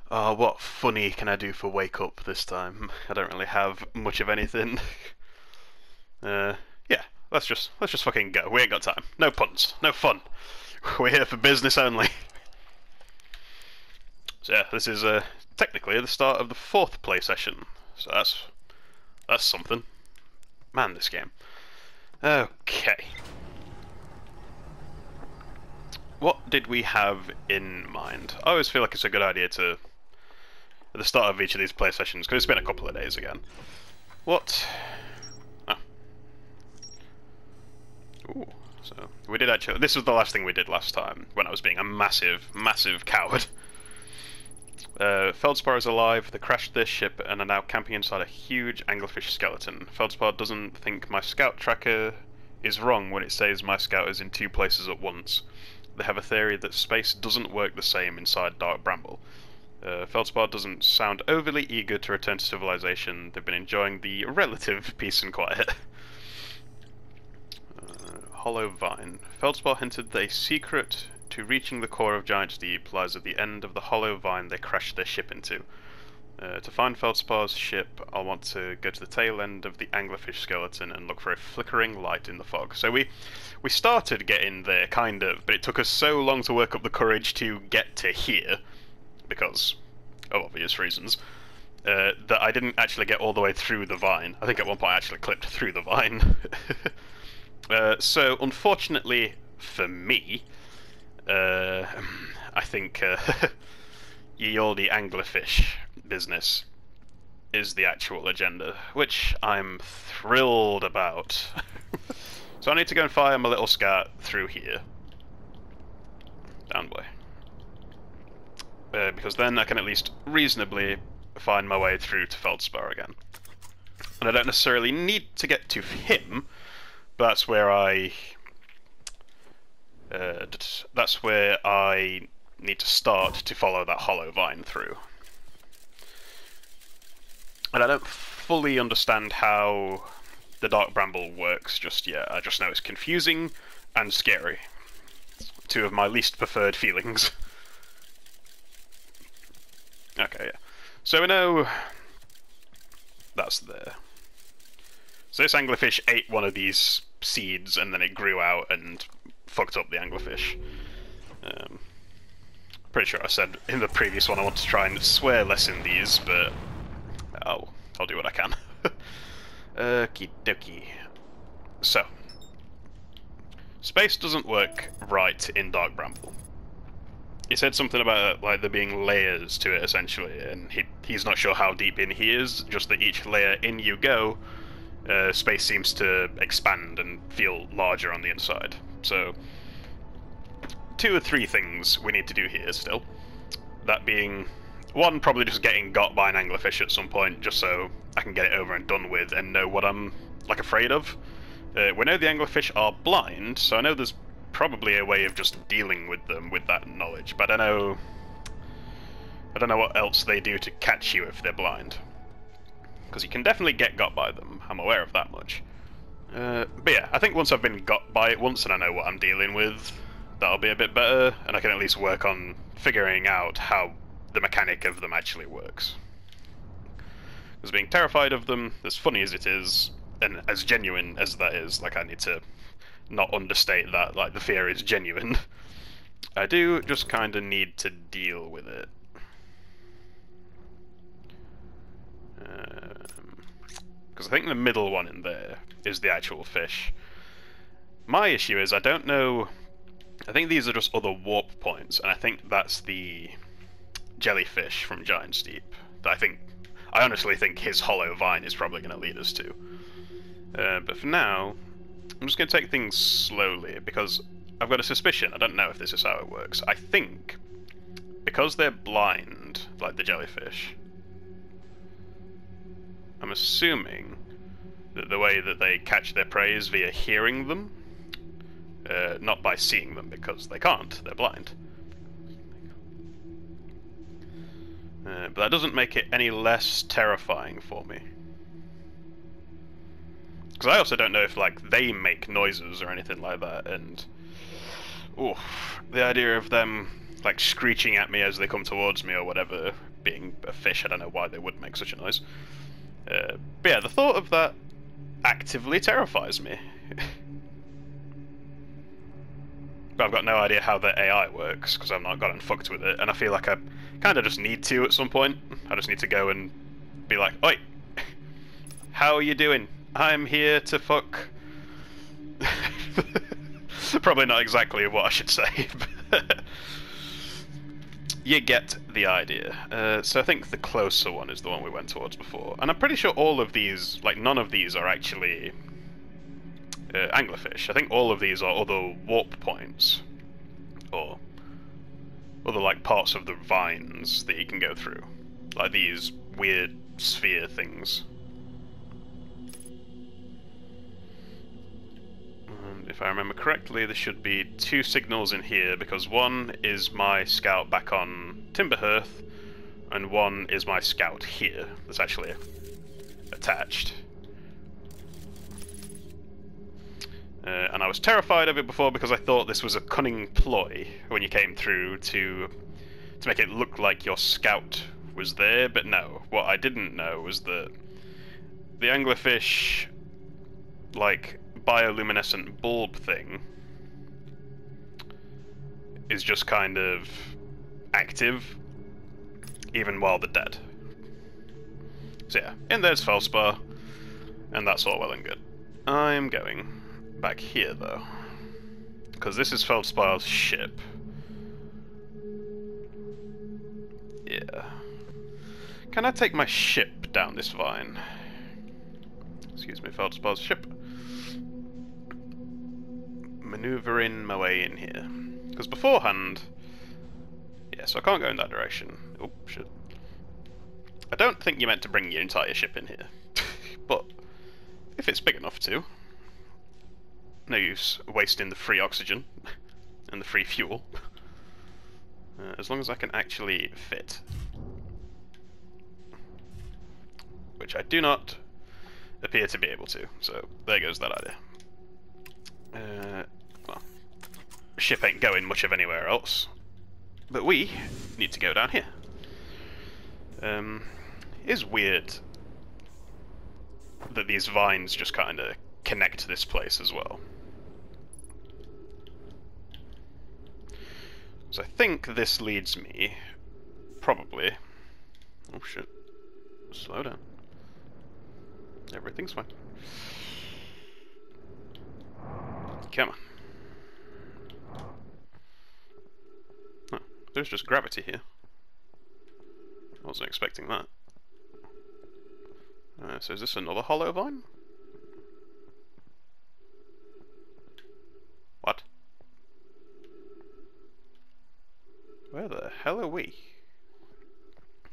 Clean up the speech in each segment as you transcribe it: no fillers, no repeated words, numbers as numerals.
What funny can I do for wake up this time? I don't really have much of anything. uh, yeah, let's just fucking go. We ain't got time. No puns. No fun. We're here for business only. So yeah, this is technically the start of the fourth play session. So that's something. Man, this game. Okay. What did we have in mind? I always feel like it's a good idea to, at the start of each of these play sessions, because it's been a couple of days again. What? Oh. Ooh. So, we did actually, this was the last thing we did last time, when I was being a massive, massive coward. Feldspar is alive, they crashed their ship and are now camping inside a huge anglerfish skeleton. Feldspar doesn't think my scout tracker is wrong when it says my scout is in two places at once. They have a theory that space doesn't work the same inside Dark Bramble. Feldspar doesn't sound overly eager to return to civilization. They've been enjoying the relative peace and quiet. Hollow Vine. Feldspar hinted that a secret to reaching the core of Giant's Deep lies at the end of the hollow vine they crashed their ship into. To find Feldspar's ship, I'll want to go to the tail end of the anglerfish skeleton and look for a flickering light in the fog. So we started getting there, kind of, but it took us so long to work up the courage to get to here, because of obvious reasons, that I didn't actually get all the way through the vine. I think at one point I actually clipped through the vine. So, unfortunately for me, I think ye olde anglerfish business is the actual agenda, which I'm thrilled about. So I need to go and fire my little scout through here. Down way. Because then I can at least reasonably find my way through to Feldspar again. And I don't necessarily need to get to him, but that's where I need to start to follow that hollow vine through. And I don't fully understand how the Dark Bramble works just yet. I just know it's confusing and scary. Two of my least preferred feelings. Okay, yeah. So we know that's there. So this anglerfish ate one of these seeds and then it grew out and fucked up the anglerfish. Pretty sure I said in the previous one I want to try and swear less in these, but I'll do what I can. Okie dokie. So, space doesn't work right in Dark Bramble. He said something about like there being layers to it essentially, and he's not sure how deep in he is, just that each layer in you go, space seems to expand and feel larger on the inside. So, two or three things we need to do here still. That being, one, probably just getting got by an anglerfish at some point, just so I can get it over and done with and know what I'm, like, afraid of. We know the anglerfish are blind, so I know there's probably a way of just dealing with them with that knowledge, but I don't know what else they do to catch you if they're blind. Because you can definitely get got by them, I'm aware of that much. But yeah, I think once I've been got by it once and I know what I'm dealing with, that'll be a bit better, and I can at least work on figuring out how the mechanic of them actually works. Because being terrified of them, as funny as it is, and as genuine as that is, like I need to not understate that, like the fear is genuine, I do just kind of need to deal with it. Because I think the middle one in there is the actual fish. My issue is I don't know. I think these are just other warp points, and I think that's the Jellyfish from Giant's Deep. That I honestly think his hollow vine is probably going to lead us to. But for now, I'm just going to take things slowly, because I've got a suspicion. I don't know if this is how it works. I think, because they're blind, like the jellyfish, I'm assuming that the way that they catch their prey is via hearing them, not by seeing them, because they can't, they're blind. But that doesn't make it any less terrifying for me. Because I also don't know if, like, they make noises or anything like that, and oof, the idea of them like screeching at me as they come towards me or whatever. Being a fish, I don't know why they would make such a noise. But yeah, the thought of that actively terrifies me. But I've got no idea how the AI works, because I've not gotten fucked with it, and I feel like I kind of just need to at some point. I just need to go and be like, oi, how are you doing? I'm here to fuck. Probably not exactly what I should say, but you get the idea. So I think the closer one is the one we went towards before, and I'm pretty sure all of these, like none of these are actually anglerfish. I think all of these are other warp points, or other like parts of the vines that you can go through, like these weird sphere things. And if I remember correctly, there should be 2 signals in here, because one is my scout back on Timberhearth, and one is my scout here that's actually attached. And I was terrified of it before because I thought this was a cunning ploy when you came through to make it look like your scout was there, but no. What I didn't know was that the anglerfish, like, bioluminescent bulb thing is just kind of active even while they're dead. So yeah, and there's Feldspar, and that's all well and good. I'm going back here though, because this is Feldspar's ship. Yeah. Can I take my ship down this vine? Excuse me, Feldspar's ship. Maneuvering my way in here. Because beforehand... Yeah, so I can't go in that direction. Oh, shit. I don't think you meant to bring your entire ship in here. But, if it's big enough to... No use wasting the free oxygen and the free fuel. As long as I can actually fit. Which I do not appear to be able to, so there goes that idea. Well, ship ain't going much of anywhere else, but we need to go down here. It is weird that these vines just kind of connect to this place as well. So I think this leads me, probably... Oh shit. Slow down. Everything's fine. Come on. Huh. There's just gravity here. I wasn't expecting that. So is this another hollow vine? What? Where the hell are we?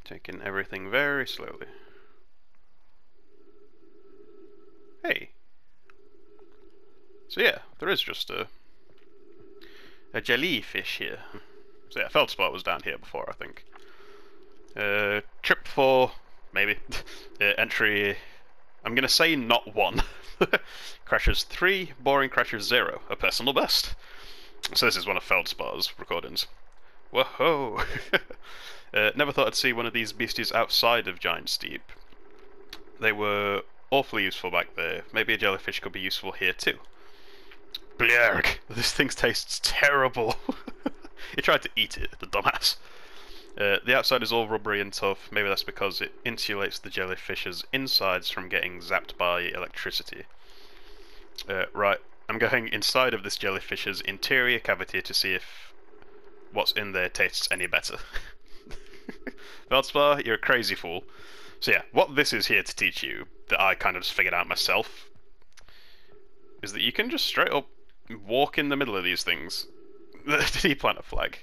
Taking everything very slowly. Hey. So yeah, there is just a jellyfish here. So yeah, Feldspar was down here before, I think. Trip 4, maybe. Entry, I'm gonna say not 1. Crashes 3, boring crashes 0, a personal best. So this is one of Feldspar's recordings. Whoa! Never thought I'd see one of these beasties outside of Giant Steep. They were awfully useful back there. Maybe a jellyfish could be useful here too. Blerg! This thing tastes terrible! He tried to eat it, the dumbass. The outside is all rubbery and tough. Maybe that's because it insulates the jellyfish's insides from getting zapped by electricity. Right, I'm going inside of this jellyfish's interior cavity to see if what's in there tastes any better. Feldspar, you're a crazy fool. So yeah, what this is here to teach you, that I kind of just figured out myself, is that you can just straight up walk in the middle of these things. Did he plant a flag?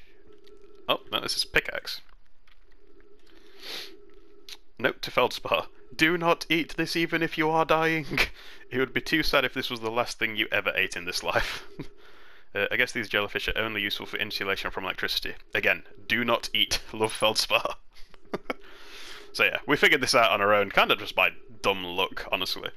Oh, no, this is pickaxe. Note to Feldspar, do not eat this even if you are dying. It would be too sad if this was the last thing you ever ate in this life. I guess these jellyfish are only useful for insulation from electricity. Again, do not eat. Love Feldspar. So yeah, we figured this out on our own, kind of just by dumb luck, honestly.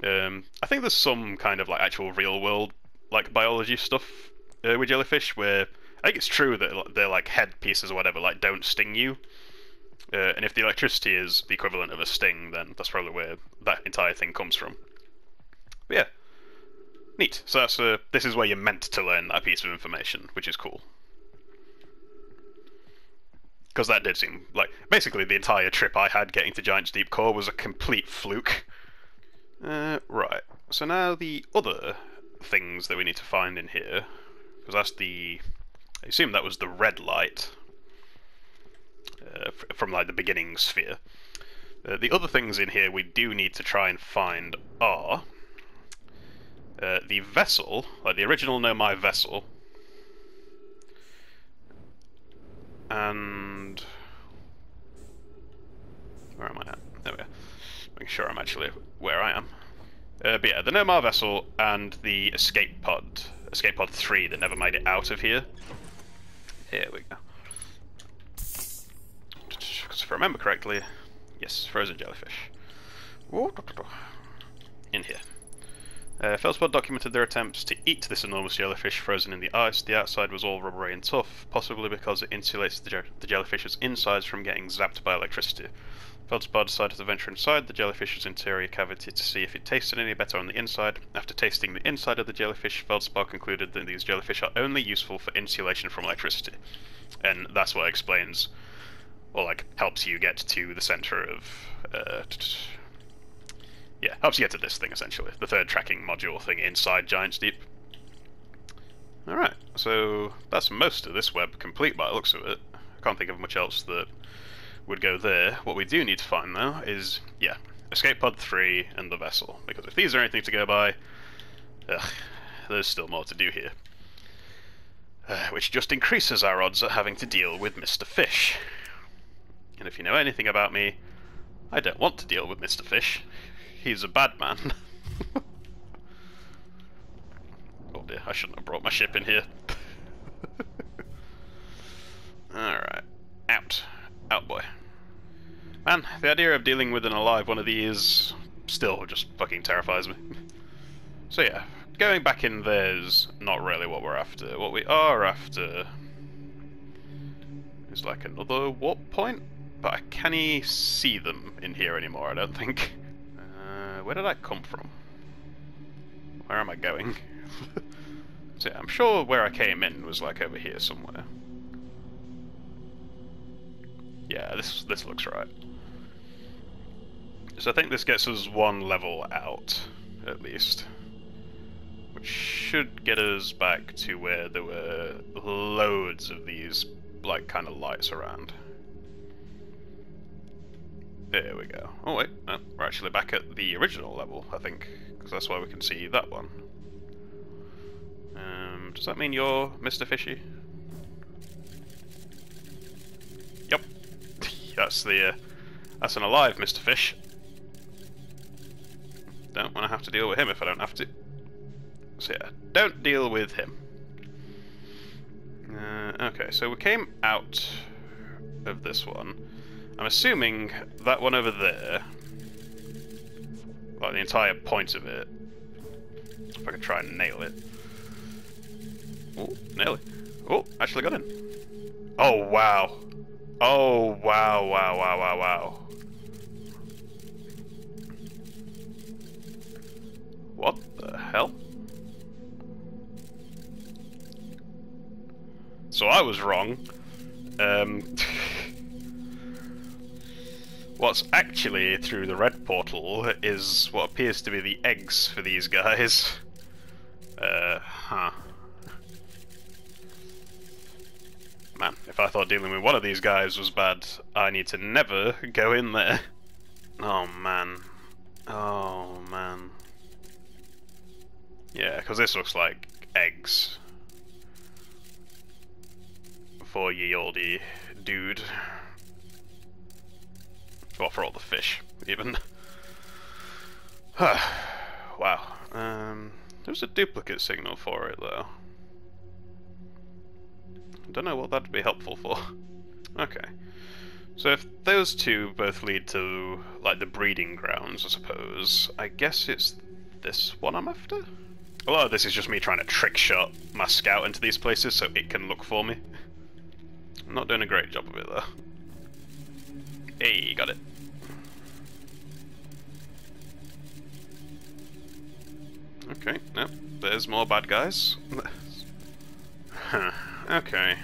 I think there's some kind of like actual real world like biology stuff with jellyfish where I think it's true that they're like headpieces or whatever, like don't sting you. And if the electricity is the equivalent of a sting, then that's probably where that entire thing comes from. But yeah, neat. So that's this is where you're meant to learn that piece of information, which is cool. Because that did seem like basically the entire trip I had getting to Giant's Deep Core was a complete fluke. Right. So now the other things that we need to find in here, because that's the. I assume that was the red light from like the beginning sphere. The other things in here we do need to try and find are the vessel, like the original Nomai vessel, and where am I at? There we are. Making sure I'm actually where I am. But yeah, the Nomai vessel and the escape pod 3 that never made it out of here. Here we go. If I remember correctly, yes, frozen jellyfish. In here. Feldspar documented their attempts to eat this enormous jellyfish frozen in the ice. The outside was all rubbery and tough, possibly because it insulates the jellyfish's insides from getting zapped by electricity. Feldspar decided to venture inside the jellyfish's interior cavity to see if it tasted any better on the inside. After tasting the inside of the jellyfish, Feldspar concluded that these jellyfish are only useful for insulation from electricity. And that's what explains, or like helps you get to the center of yeah, helps you get to this thing essentially, the third tracking module thing inside Giant's Deep. Alright, so that's most of this web complete by the looks of it. I can't think of much else that would go there. What we do need to find though is, yeah, escape pod 3 and the vessel, because if these are anything to go by, there's still more to do here. Which just increases our odds at having to deal with Mr. Fish. And if you know anything about me, I don't want to deal with Mr. Fish. He's a bad man. Oh dear, I shouldn't have brought my ship in here. Alright. Out. Out, boy. Man, the idea of dealing with an alive one of these still just fucking terrifies me. So yeah, going back in there's not really what we're after. What we are after is like another warp point, but I can't see them in here anymore, I don't think. Where did I come from? Where am I going? So yeah, I'm sure where I came in was like over here somewhere. Yeah, this looks right. So I think this gets us one level out, at least. Which should get us back to where there were loads of these, like, kind of lights around. There we go. Oh wait, no, we're actually back at the original level, I think, because that's why we can see that one. Does that mean you're Mr. Fishy? Yep. That's an alive Mr. Fish. Don't want to have to deal with him if I don't have to. So yeah, don't deal with him. Okay, so we came out of this one. I'm assuming that one over there, like the entire point of it, if I could try and nail it. Oh, nail it. Oh, actually got in. Oh, wow. Oh, wow, wow, wow, wow, wow. What the hell? So I was wrong. What's actually through the red portal is what appears to be the eggs for these guys. Man, if I thought dealing with one of these guys was bad, I need to never go in there. Oh man. Oh man. Yeah, because this looks like eggs. For ye olde dude. Well, for all the fish, even. Wow. There's a duplicate signal for it, though. I don't know what that'd be helpful for. Okay. So if those two both lead to, like, the breeding grounds, I suppose, I guess it's this one I'm after? A lot of this is just me trying to trick shot my scout into these places so it can look for me. I'm not doing a great job of it though. Hey, got it. Okay, nope, there's more bad guys. Huh, okay.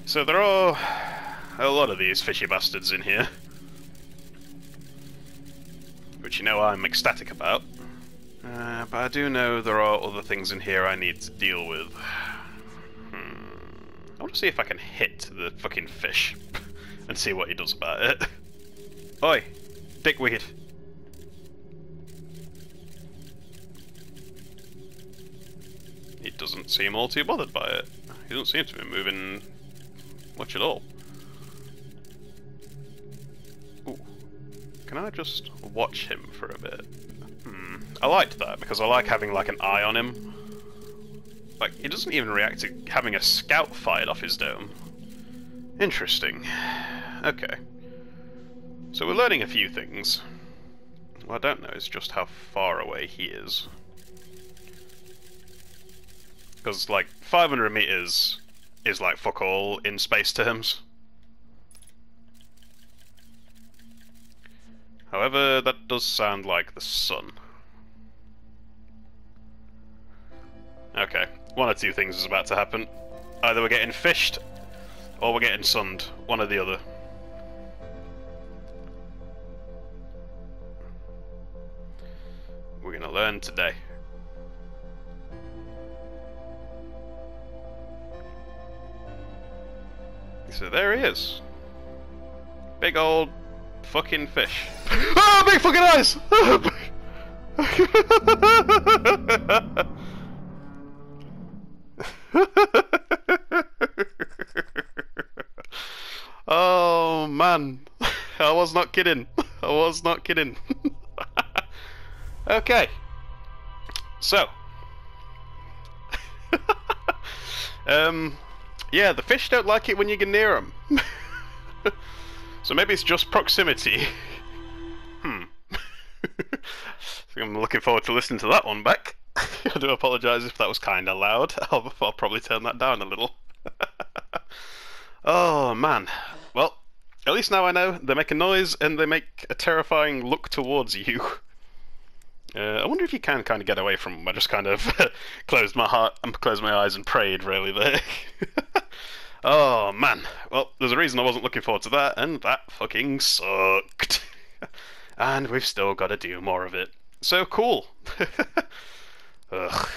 So there are a lot of these fishy bastards in here. Which you know I'm ecstatic about. But I do know there are other things in here I need to deal with. I want to see if I can hit the fucking fish and see what he does about it. Oi! Dickweed! He doesn't seem all too bothered by it. He doesn't seem to be moving much at all. Ooh. Can I just watch him for a bit? I liked that, because I like having like an eye on him. Like, he doesn't even react to having a scout fired off his dome. Interesting. Okay. So we're learning a few things. What I don't know is just how far away he is. Because, like, 500 meters is like fuck all in space terms. However, that does sound like the sun. Okay, one or two things is about to happen. Either we're getting fished, or we're getting sunned. One or the other. We're gonna learn today. So there he is. Big old fucking fish. Oh, big fucking eyes! Oh man, I was not kidding. I was not kidding. Okay, so yeah, the fish don't like it when you get near them. So maybe it's just proximity. I'm looking forward to listening to that one back. I do apologise if that was kind of loud. I'll probably turn that down a little. Oh man. Well, at least now I know they make a noise and they make a terrifying look towards you. I wonder if you can kind of get away from them. I just kind of closed my eyes and prayed really there. Oh man. Well, there's a reason I wasn't looking forward to that, and that fucking sucked. And we've still got to do more of it. So cool. Ugh.